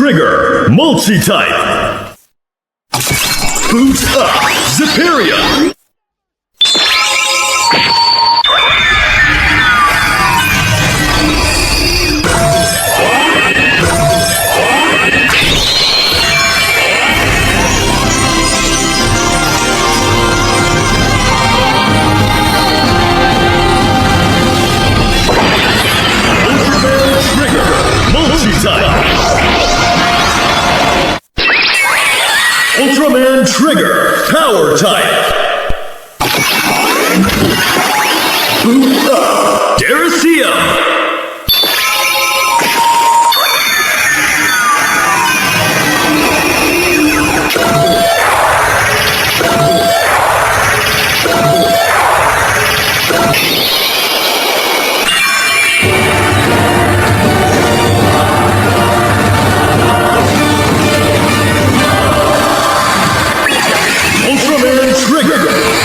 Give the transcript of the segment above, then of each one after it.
Trigger, multi-type. Boot up, Superior. Ultraman Trigger, Power Type. Boot up, Daracium.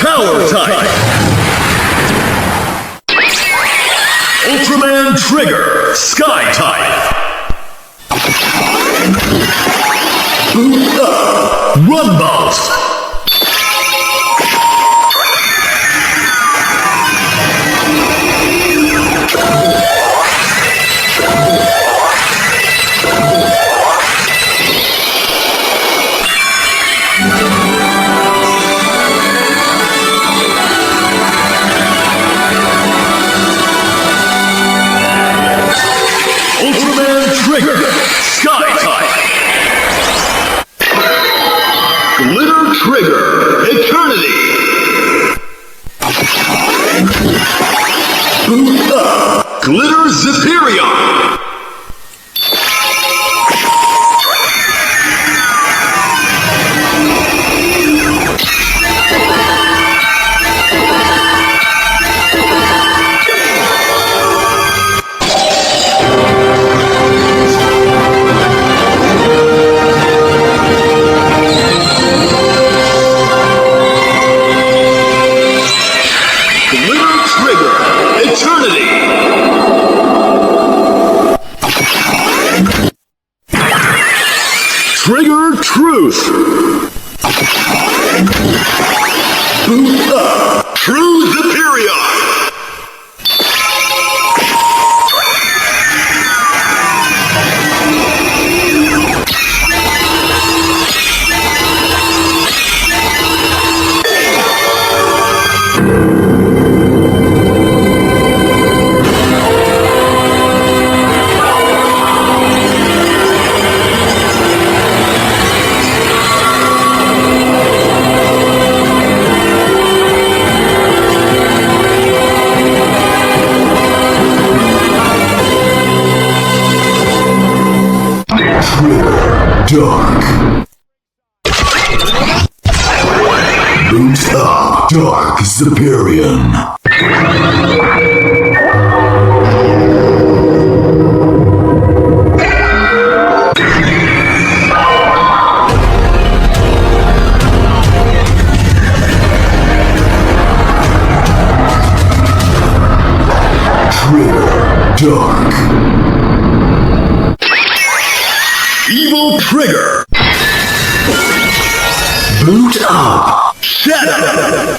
Power Type. Ultraman Trigger, Sky Type. Boot up, Run Bolt. Trigger, Sky Type. Glitter Trigger, Eternity. Boot up, Glitter Superior. Trigger Truth. Boot up, True Superior. Dark. Boot up, Dark Superior. Trigger, Dark. Evil Trigger. Boot up, Shadow.